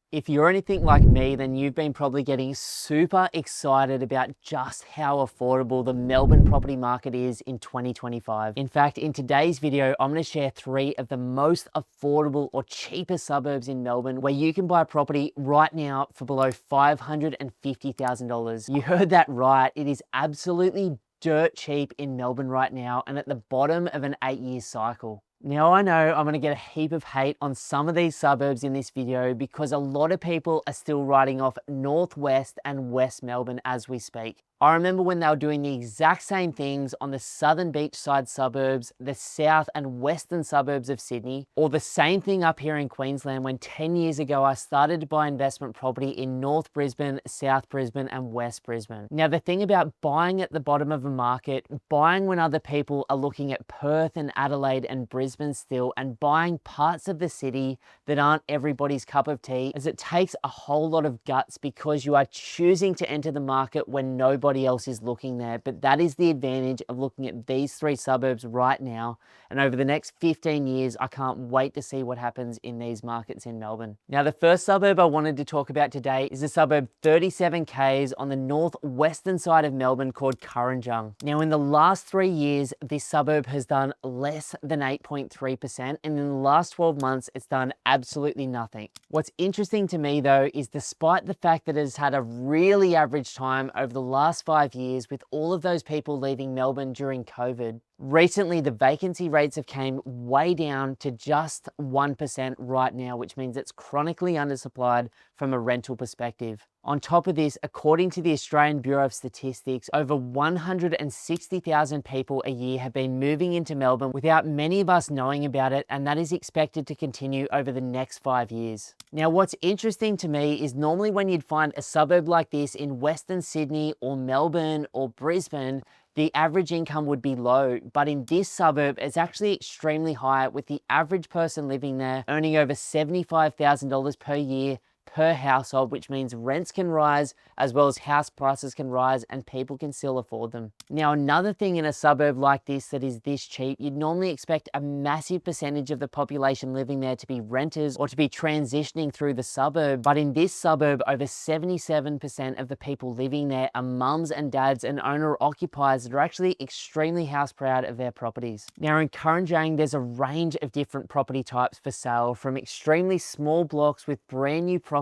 If you're anything like me, then you've been probably getting super excited about just how affordable the Melbourne property market is in 2025. In fact, in today's video, I'm going to share 3 of the most affordable or cheapest suburbs in Melbourne where you can buy a property right now for below $550,000. You heard that right. It is absolutely dirt cheap in Melbourne right now and at the bottom of an 8-year cycle. Now I know I'm going to get a heap of hate on some of these suburbs in this video because a lot of people are still writing off Northwest and West Melbourne as we speak. I remember when they were doing the exact same things on the southern beachside suburbs, the south and western suburbs of Sydney, or the same thing up here in Queensland when 10 years ago I started to buy investment property in North Brisbane, South Brisbane and West Brisbane. Now the thing about buying at the bottom of a market, buying when other people are looking at Perth and Adelaide and Brisbane still, and buying parts of the city that aren't everybody's cup of tea, is it takes a whole lot of guts because you are choosing to enter the market when nobody else is looking there. But that is the advantage of looking at these 3 suburbs right now, and over the next 15 years I can't wait to see what happens in these markets in Melbourne. Now the first suburb I wanted to talk about today is a suburb 37 k's on the northwestern side of Melbourne called Kurrajong. Now in the last 3 years this suburb has done less than 8.3%, and in the last 12 months it's done absolutely nothing. What's interesting to me though is despite the fact that it has had a really average time over the last 5 years with all of those people leaving Melbourne during COVID, recently the vacancy rates have came way down to just 1% right now, which means it's chronically undersupplied from a rental perspective. On top of this, according to the Australian Bureau of Statistics, over 160,000 people a year have been moving into Melbourne without many of us knowing about it, and that is expected to continue over the next 5 years. Now what's interesting to me is normally when you'd find a suburb like this in Western Sydney or Melbourne or Brisbane, the average income would be low, but in this suburb, it's actually extremely high, with the average person living there earning over $75,000 per year per household, which means rents can rise as well as house prices can rise and people can still afford them. Now another thing in a suburb like this that is this cheap, you'd normally expect a massive percentage of the population living there to be renters or to be transitioning through the suburb, but in this suburb over 77% of the people living there are mums and dads and owner occupiers that are actually extremely house proud of their properties. Now in Kurrajong there's a range of different property types for sale, from extremely small blocks with brand new properties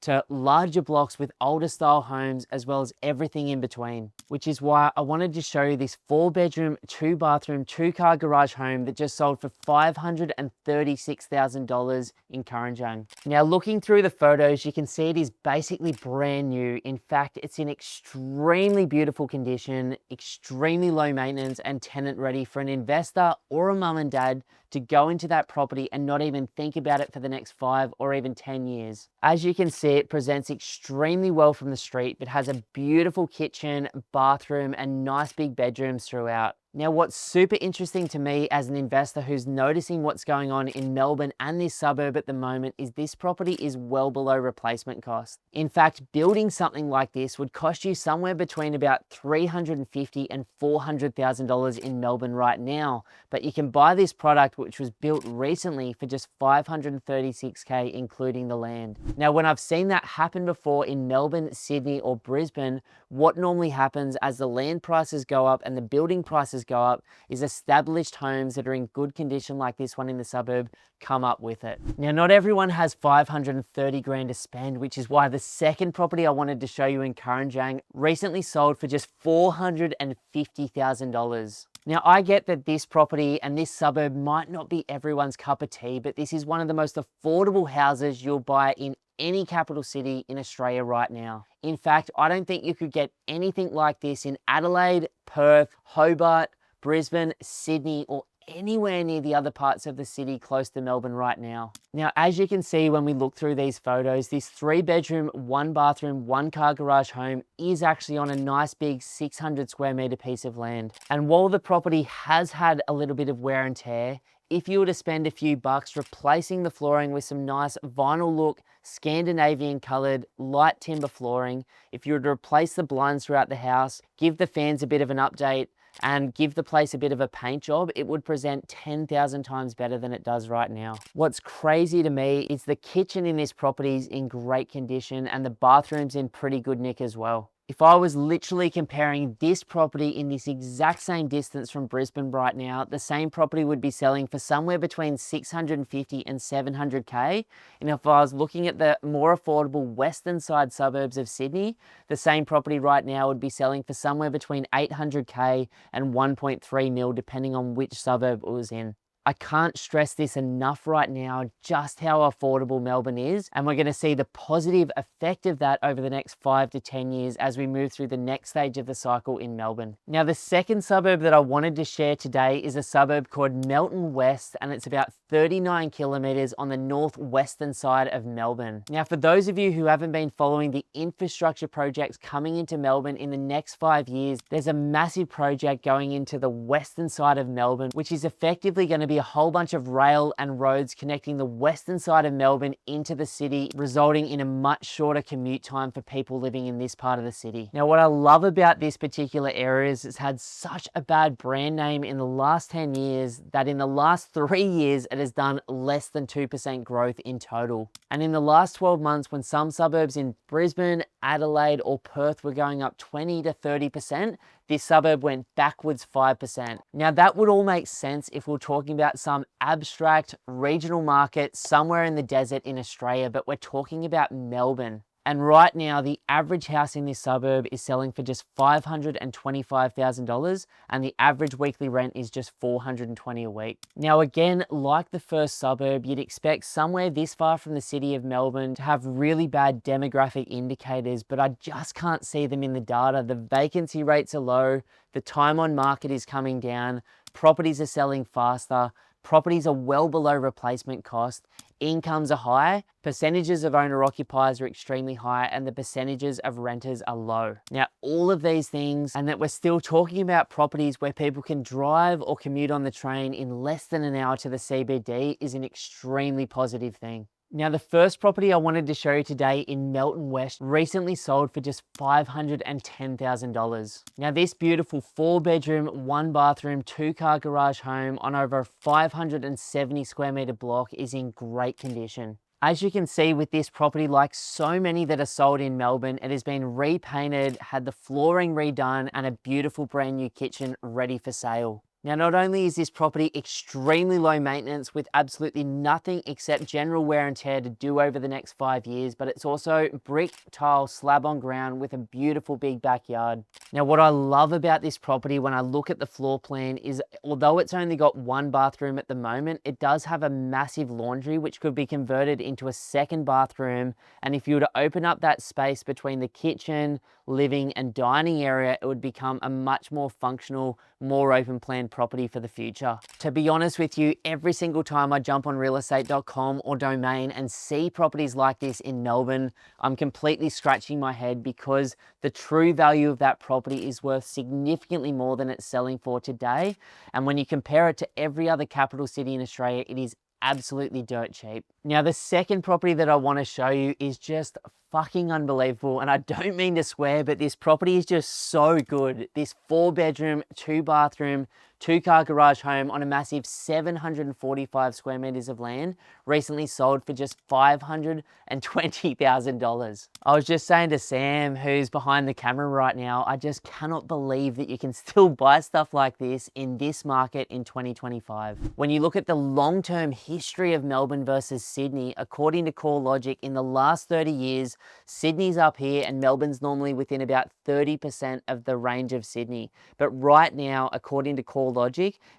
to larger blocks with older style homes, as well as everything in between. Which is why I wanted to show you this 4-bedroom, 2-bathroom, 2-car garage home that just sold for $536,000 in Kurrajong. Now looking through the photos, you can see it is basically brand new. In fact, it's in extremely beautiful condition, extremely low maintenance and tenant ready for an investor or a mum and dad to go into that property and not even think about it for the next 5 or even 10 years. As you can see, it presents extremely well from the street, but has a beautiful kitchen, bathroom, and nice big bedrooms throughout. Now, what's super interesting to me as an investor who's noticing what's going on in Melbourne and this suburb at the moment is this property is well below replacement cost. In fact, building something like this would cost you somewhere between about $350,000 and $400,000 in Melbourne right now, but you can buy this product which was built recently for just $536K including the land. Now, when I've seen that happen before in Melbourne, Sydney or Brisbane, what normally happens as the land prices go up and the building prices go up is established homes that are in good condition like this one in the suburb come up with it. Now not everyone has 530 grand to spend, which is why the second property I wanted to show you in Kurrajong recently sold for just $450,000. Now I get that this property and this suburb might not be everyone's cup of tea, but this is one of the most affordable houses you'll buy in any capital city in Australia right now. In fact, I don't think you could get anything like this in Adelaide, Perth, Hobart, Brisbane, Sydney, or anywhere near the other parts of the city close to Melbourne right now. Now, as you can see when we look through these photos, this 3-bedroom, 1-bathroom, 1-car garage home is actually on a nice big 600 square meter piece of land. And while the property has had a little bit of wear and tear, if you were to spend a few bucks replacing the flooring with some nice vinyl look, Scandinavian colored, light timber flooring, if you were to replace the blinds throughout the house, give the fans a bit of an update, and give the place a bit of a paint job, it would present 10,000 times better than it does right now. What's crazy to me is the kitchen in this property is in great condition and the bathroom's in pretty good nick as well. If I was literally comparing this property in this exact same distance from Brisbane right now, the same property would be selling for somewhere between 650 and 700k. And if I was looking at the more affordable western side suburbs of Sydney, the same property right now would be selling for somewhere between 800k and 1.3 mil, depending on which suburb it was in. I can't stress this enough right now, just how affordable Melbourne is. And we're going to see the positive effect of that over the next 5 to 10 years as we move through the next stage of the cycle in Melbourne. Now, the second suburb that I wanted to share today is a suburb called Melton West, and it's about 39 kilometers on the northwestern side of Melbourne. Now, for those of you who haven't been following the infrastructure projects coming into Melbourne in the next 5 years, there's a massive project going into the western side of Melbourne, which is effectively going to be a whole bunch of rail and roads connecting the western side of Melbourne into the city, resulting in a much shorter commute time for people living in this part of the city. Now, what I love about this particular area is it's had such a bad brand name in the last 10 years that in the last 3 years, it has done less than 2% growth in total. And in the last 12 months, when some suburbs in Brisbane, Adelaide, or Perth were going up 20 to 30%, this suburb went backwards 5%. Now, that would all make sense if we're talking about some abstract regional market somewhere in the desert in Australia, but we're talking about Melbourne. And right now, the average house in this suburb is selling for just $525,000, and the average weekly rent is just $420 a week. Now, again, like the first suburb, you'd expect somewhere this far from the city of Melbourne to have really bad demographic indicators, but I just can't see them in the data. The vacancy rates are low, the time on market is coming down, properties are selling faster, properties are well below replacement cost, incomes are high, percentages of owner-occupiers are extremely high, and the percentages of renters are low. Now, all of these things, and that we're still talking about properties where people can drive or commute on the train in less than an hour to the CBD, is an extremely positive thing. Now, the first property I wanted to show you today in Melton West recently sold for just $510,000. Now, this beautiful 4-bedroom, 1-bathroom, 2-car garage home on over a 570 square meter block is in great condition. As you can see with this property, like so many that are sold in Melbourne, it has been repainted, had the flooring redone, and a beautiful brand new kitchen ready for sale. Now, not only is this property extremely low maintenance with absolutely nothing except general wear and tear to do over the next 5 years, but it's also brick, tile, slab on ground with a beautiful big backyard. Now, what I love about this property when I look at the floor plan is, although it's only got 1 bathroom at the moment, it does have a massive laundry which could be converted into a 2nd bathroom. And if you were to open up that space between the kitchen, living and dining area, it would become a much more functional, more open plan property for the future. To be honest with you, every single time I jump on realestate.com or Domain and see properties like this in Melbourne, I'm completely scratching my head because the true value of that property is worth significantly more than it's selling for today. And when you compare it to every other capital city in Australia, it is absolutely dirt cheap. Now, the second property that I want to show you is just fucking unbelievable. And I don't mean to swear, but this property is just so good. This 4-bedroom, 2-bathroom, 2-car garage home on a massive 745 square meters of land recently sold for just $520,000. I was just saying to Sam, who's behind the camera right now, I just cannot believe that you can still buy stuff like this in this market in 2025. When you look at the long-term history of Melbourne versus Sydney, according to CoreLogic, in the last 30 years, Sydney's up here and Melbourne's normally within about 30% of the range of Sydney. But right now, according to CoreLogic,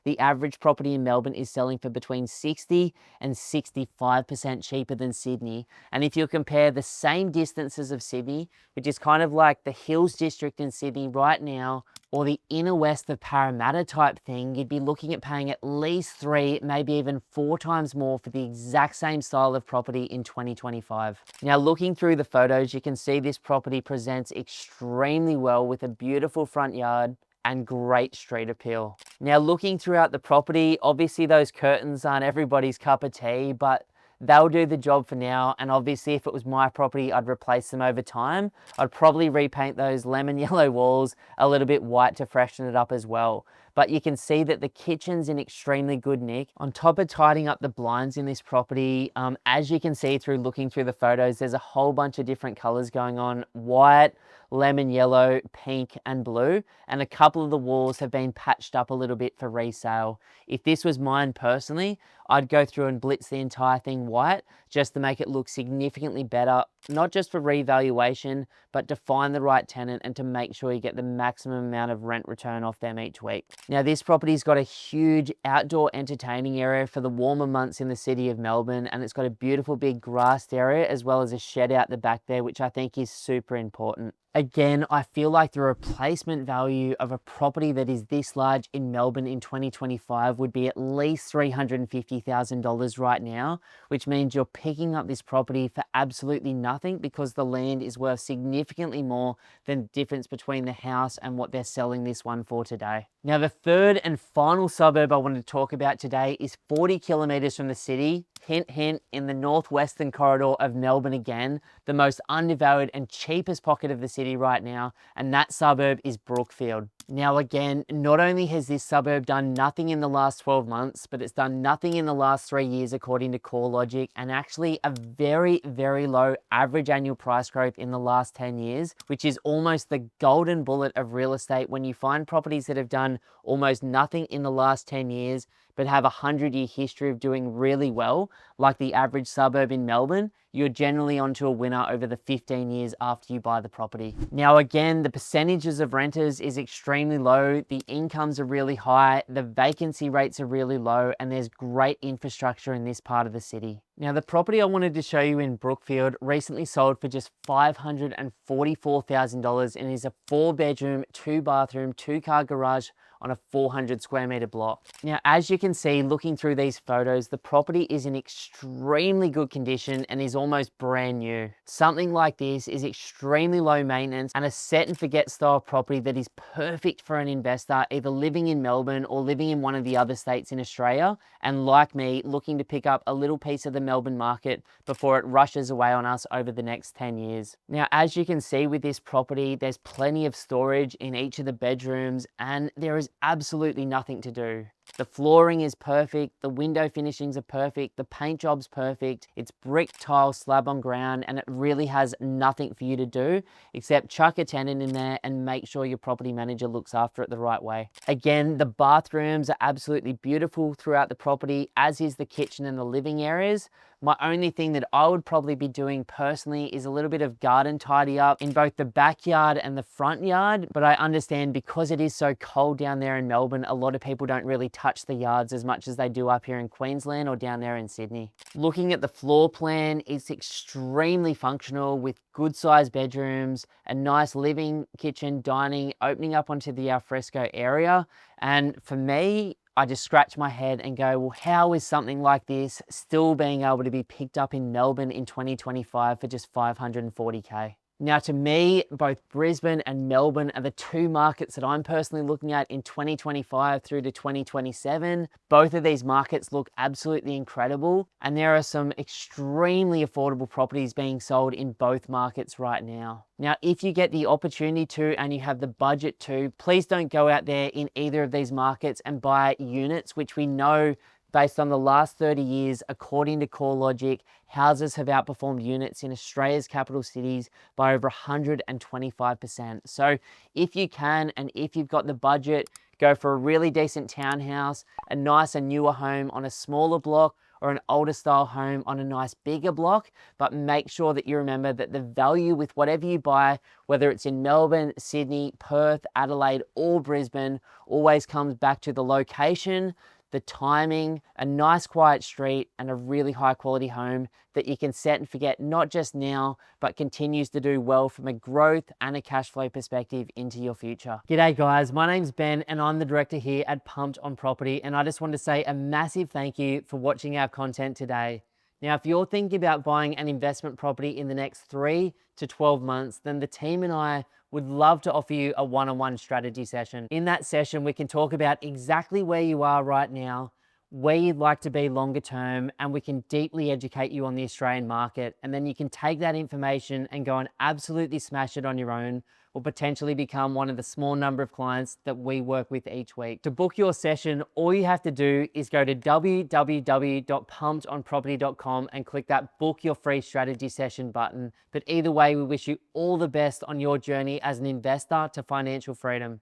the average property in Melbourne is selling for between 60 and 65% cheaper than Sydney. And if you compare the same distances of Sydney, which is kind of like the Hills District in Sydney right now, or the inner west of Parramatta type thing, you'd be looking at paying at least 3, maybe even 4 times more for the exact same style of property in 2025. Now, looking through the photos, you can see this property presents extremely well with a beautiful front yard and great street appeal. Now, looking throughout the property, obviously those curtains aren't everybody's cup of tea, but they'll do the job for now. And obviously if it was my property, I'd replace them over time. I'd probably repaint those lemon yellow walls a little bit white to freshen it up as well. But you can see that the kitchen's in extremely good nick. On top of tidying up the blinds in this property, as you can see through looking through the photos, there's a whole bunch of different colors going on: white, lemon yellow, pink, and blue. And a couple of the walls have been patched up a little bit for resale. If this was mine personally, I'd go through and blitz the entire thing white just to make it look significantly better, not just for revaluation, but to find the right tenant and to make sure you get the maximum amount of rent return off them each week. Now, this property's got a huge outdoor entertaining area for the warmer months in the city of Melbourne, and it's got a beautiful big grassed area as well as a shed out the back there, which I think is super important. Again, I feel like the replacement value of a property that is this large in Melbourne in 2025 would be at least $350,000 right now, which means you're picking up this property for absolutely nothing because the land is worth significantly more than the difference between the house and what they're selling this one for today. Now, the third and final suburb I wanted to talk about today is 40 kilometers from the city. Hint, hint, in the northwestern corridor of Melbourne again, the most undervalued and cheapest pocket of the city right now, and that suburb is Brookfield. Now again, not only has this suburb done nothing in the last 12 months, but it's done nothing in the last 3 years according to CoreLogic, and actually a very, very low average annual price growth in the last 10 years, which is almost the golden bullet of real estate when you find properties that have done almost nothing in the last 10 years, but have a 100-year history of doing really well, like the average suburb in Melbourne. You're generally onto a winner over the 15 years after you buy the property. Now again, the percentages of renters is extremely low, the incomes are really high, the vacancy rates are really low, and there's great infrastructure in this part of the city. Now, the property I wanted to show you in Brookfield recently sold for just $544,000 and is a 4-bedroom, 2-bathroom, 2-car garage on a 400 square meter block. Now, as you can see, looking through these photos, the property is in extremely good condition and is almost brand new. Something like this is extremely low maintenance and a set and forget style property that is perfect for an investor either living in Melbourne or living in one of the other states in Australia, and like me, looking to pick up a little piece of the Melbourne market before it rushes away on us over the next 10 years. Now, as you can see with this property, there's plenty of storage in each of the bedrooms and there is absolutely nothing to do. The flooring is perfect, the window finishings are perfect, the paint job's perfect, it's brick, tile, slab on ground, and it really has nothing for you to do except chuck a tenant in there and make sure your property manager looks after it the right way. Again, the bathrooms are absolutely beautiful throughout the property, as is the kitchen and the living areas. My only thing that I would probably be doing personally is a little bit of garden tidy up in both the backyard and the front yard, but I understand because it is so cold down there in Melbourne, a lot of people don't really touch the yards as much as they do up here in Queensland or down there in Sydney. Looking at the floor plan, it's extremely functional with good sized bedrooms, a nice living, kitchen, dining, opening up onto the alfresco area. And for me, I just scratch my head and go, well, how is something like this still being able to be picked up in Melbourne in 2025 for just $540K? Now, to me, both Brisbane and Melbourne are the two markets that I'm personally looking at in 2025 through to 2027. Both of these markets look absolutely incredible, and there are some extremely affordable properties being sold in both markets right now. Now, if you get the opportunity to and you have the budget to, please don't go out there in either of these markets and buy units, which we know based on the last 30 years, according to CoreLogic, houses have outperformed units in Australia's capital cities by over 125%. So if you can, and if you've got the budget, go for a really decent townhouse, a nicer, newer home on a smaller block, or an older style home on a nice bigger block, but make sure that you remember that the value with whatever you buy, whether it's in Melbourne, Sydney, Perth, Adelaide, or Brisbane, always comes back to the location, the timing, a nice quiet street, and a really high quality home that you can set and forget not just now, but continues to do well from a growth and a cash flow perspective into your future. G'day guys, my name's Ben and I'm the director here at Pumped on Property, and I just want to say a massive thank you for watching our content today. Now, if you're thinking about buying an investment property in the next 3 to 12 months, then the team and I would love to offer you a one-on-one strategy session. In that session, we can talk about exactly where you are right now, where you'd like to be longer term, and we can deeply educate you on the Australian market. And then you can take that information and go and absolutely smash it on your own, or potentially become one of the small number of clients that we work with each week. To book your session, all you have to do is go to www.pumkedonproperty.com and click that book your free strategy session button. But either way, we wish you all the best on your journey as an investor to financial freedom.